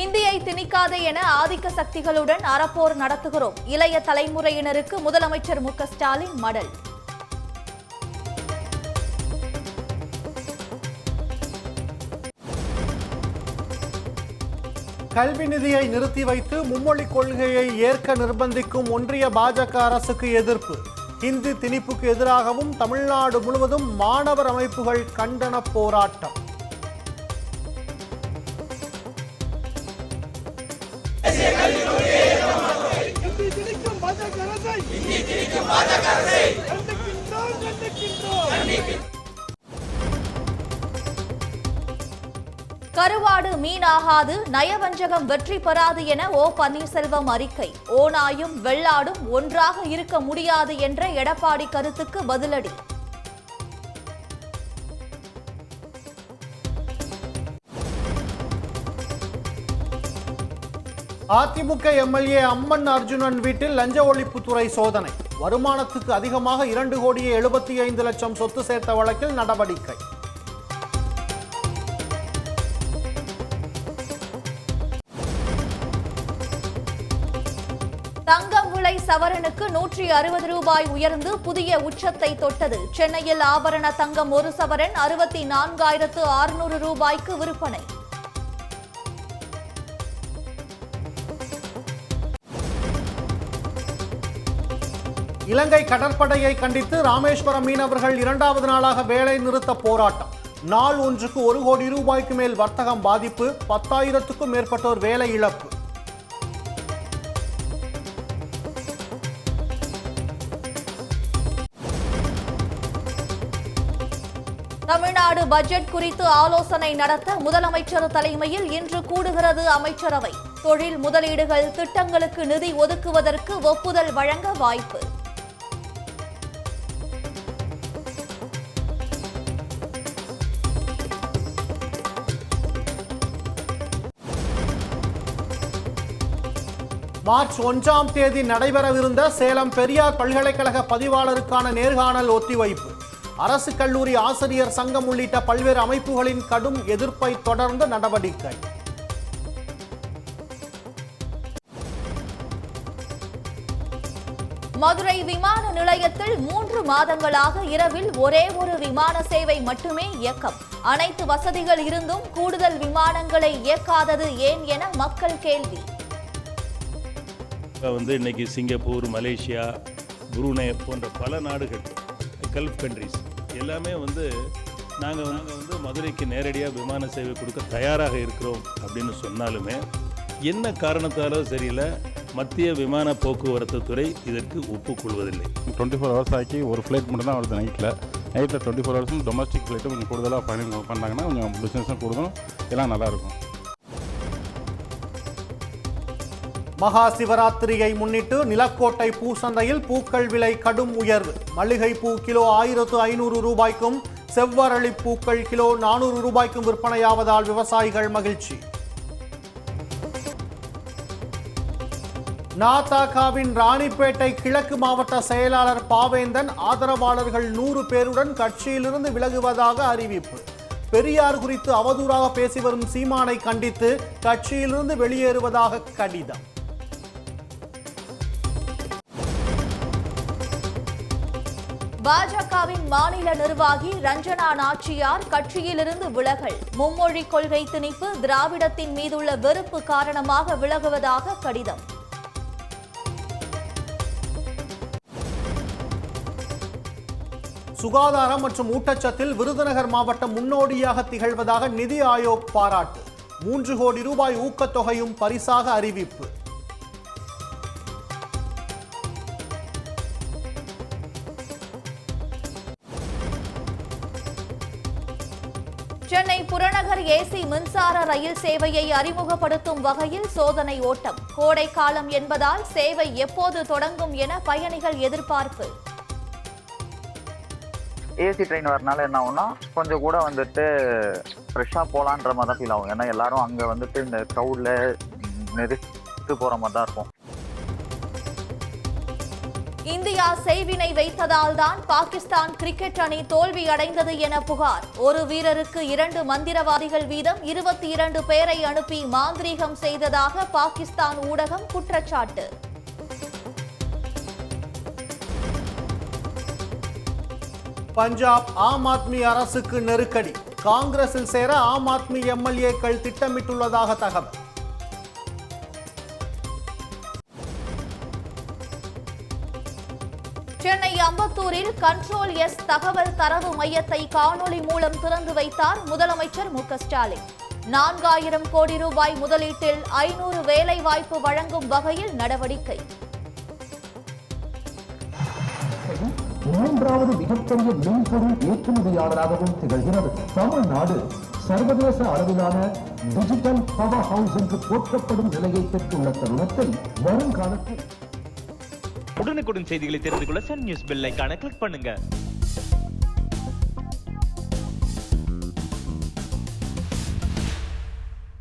இந்தியை திணிக்காதே என ஆதிக்க சக்திகளுடன் அறப்போர் நடத்துகிறோம். இளைய தலைமுறையினருக்கு முதலமைச்சர் மு க ஸ்டாலின் மடல். கல்வி நிதியை நிறுத்தி வைத்து மும்மொழி கொள்கையை ஏற்க நிர்பந்திக்கும் ஒன்றிய பாஜக அரசுக்கு எதிர்ப்பு. ஹிந்தி திணிப்புக்கு எதிராகவும் தமிழ்நாடு முழுவதும் மாணவர் அமைப்புகள் கண்டன போராட்டம். கருவாடு மீனாகாது, நயவஞ்சகம் வெற்றி பெறாது என ஓ பன்னீர்செல்வம் அறிக்கை. ஓநாயும் வெள்ளாடும் ஒன்றாக இருக்க முடியாது என்ற எடப்பாடி கருத்துக்கு பதிலடி. அதிமுக எம்எல்ஏ அம்மன் அர்ஜுனன் வீட்டில் லஞ்ச ஒழிப்புத்துறை சோதனை. வருமானத்துக்கு அதிகமாக 2,75,00,000 சொத்து சேர்த்த வழக்கில் நடவடிக்கை. தங்கம் விலை சவரனுக்கு 160 ரூபாய் உயர்ந்து புதிய உச்சத்தை தொட்டது. சென்னையில் ஆபரண தங்கம் ஒரு சவரன் 64,600 ரூபாய்க்கு விற்பனை. இலங்கை கடற்படையை கண்டித்து ராமேஸ்வரம் மீனவர்கள் 2வது நாளாக வேலை நிறுத்த போராட்டம். நாள் ஒன்றுக்கு 1 கோடி ரூபாய்க்கு மேல் வர்த்தகம் பாதிப்பு, 10,000க்கும் மேற்பட்டோர் வேலை இழப்பு. தமிழ்நாடு பட்ஜெட் குறித்து ஆலோசனை நடத்த முதலமைச்சர் தலைமையில் இன்று கூடுகிறது அமைச்சரவை. தொழில் முதலீடுகள் திட்டங்களுக்கு நிதி ஒதுக்குவதற்கு ஒப்புதல் வழங்க வாய்ப்பு. மார்ச் 1ஆம் தேதி நடைபெறவிருந்த சேலம் பெரியார் பல்கலைக்கழக பதிவாளருக்கான நேர்காணல் ஒத்திவைப்பு. அரசு கல்லூரி ஆசிரியர் சங்கம் உள்ளிட்ட பல்வேறு அமைப்புகளின் கடும் எதிர்ப்பை தொடர்ந்து நடவடிக்கை. மதுரை விமான நிலையத்தில் 3 மாதங்களாக இரவில் ஒரே ஒரு விமான சேவை மட்டுமே இயக்கம். அனைத்து வசதிகள் இருந்தும் கூடுதல் விமானங்களை இயக்காதது ஏன் என மக்கள் கேள்வி. இன்னைக்கு சிங்கப்பூர், மலேசியா, புரூனே போன்ற பல நாடுகள், கல்ஃப் கண்ட்ரிஸ் எல்லாமே நாங்கள் மதுரைக்கு நேரடியாக விமான சேவை கொடுக்க தயாராக இருக்கிறோம் அப்படின்னு சொன்னாலுமே என்ன காரணத்தாலோ தெரியல, மத்திய விமான போக்குவரத்து துறை இதற்கு ஒப்புக்கொள்வதில்லை. 24 ஹவர்ஸ் ஆக்கி ஒரு ஃப்ளைட் மட்டும் தான் வருது. நைட்டில் 24 ஹவர்ஸும் டொமஸ்டிக் ஃப்ளைட்டும் கொஞ்சம் கூடுதலாக பண்ணாங்கன்னா கொஞ்சம் பிஸ்னஸும் கூடுதலும் எல்லாம் நல்லாயிருக்கும். மகா சிவராத்திரியை முன்னிட்டு நிலக்கோட்டை பூசந்தையில் பூக்கள் விலை கடும் உயர்வு. மல்லிகைப்பூ கிலோ 1,500 ரூபாய்க்கும், செவ்வரளி பூக்கள் கிலோ 400 ரூபாய்க்கும் விற்பனையாவதால் விவசாயிகள் மகிழ்ச்சி. நாதகாவின் ராணிப்பேட்டை கிழக்கு மாவட்ட செயலாளர் பாவேந்தன் ஆதரவாளர்கள் 100 பேருடன் கட்சியிலிருந்து விலகுவதாக அறிவிப்பு. பெரியார் குறித்து அவதூறாக பேசி வரும் சீமானை கண்டித்து கட்சியிலிருந்து வெளியேறுவதாக கடிதம். பாஜகவின் மாநில நிர்வாகி ரஞ்சனா நாச்சியார் கட்சியிலிருந்து விலகல். மும்மொழி கொள்கை திணிப்பு, திராவிடத்தின் மீதுள்ள வெறுப்பு காரணமாக விலகுவதாக கடிதம். சுகாதாரம் மற்றும் ஊட்டச்சத்தில் விருதுநகர் மாவட்டம் முன்னோடியாக திகழ்வதாக நிதி ஆயோக் பாராட்டு. 3 கோடி ரூபாய் ஊக்கத்தொகையும் பரிசாக அறிவிப்பு. சென்னை புறநகர் ஏசி மின்சார ரயில் சேவையை அறிமுகப்படுத்தும் வகையில் சோதனை ஓட்டம். கோடை காலம் என்பதால் சேவை எப்போது தொடங்கும் என பயணிகள் எதிர்பார்ப்பு. ஏசி ட்ரெயின் வரனால என்ன ஆகும்னா கொஞ்சம் கூட ஃப்ரெஷ்ஷாக போகலான்ற மாதிரி தான் ஃபீல் ஆகும். ஏன்னா எல்லாரும் அங்கே இந்த க்ரௌடில் நெரிச்சு போகிற மாதிரி தான் இருக்கும். இந்தியா செய்வினை வைத்ததால் தான் பாகிஸ்தான் கிரிக்கெட் அணி தோல்வி அடைந்தது என புகார். ஒரு வீரருக்கு 2 மந்திரவாதிகள் வீதம் 22 பேரை அனுப்பி மாந்திரீகம் செய்ததாக பாகிஸ்தான் ஊடகம் குற்றச்சாட்டு. பஞ்சாப் ஆம் ஆத்மி அரசுக்கு நெருக்கடி. காங்கிரஸில் சேர ஆம் ஆத்மி எம்எல்ஏக்கள் திட்டமிட்டுள்ளதாக தகவல். சென்னை அம்பத்தூரில் கண்ட்ரோல் எஸ் தகவல் தரவு மையத்தை காணொலி மூலம் திறந்து வைத்தார் முதலமைச்சர் மு.க. ஸ்டாலின். 4000 கோடி ரூபாய் முதலீட்டில் 500 வேலை வாய்ப்பு வழங்கும் வகையில் நடவடிக்கை. மூன்றாவது மிகப்பெரிய மென்பொருள் ஏற்றுமதியாளராகவும் திகழ்கிறது. தமிழ்நாடு சர்வதேச அளவிலான டிஜிட்டல் பவர் ஹவுஸ் என்று போற்றப்படும் நிலையை பெற்றுள்ள தருணத்தில் வருங்காலத்தில் உடனுக்குடன் செய்திகளை தெரிந்து கொள்ள சன் நியூஸ் பெல் ஐகானை கிளிக் பண்ணுங்க.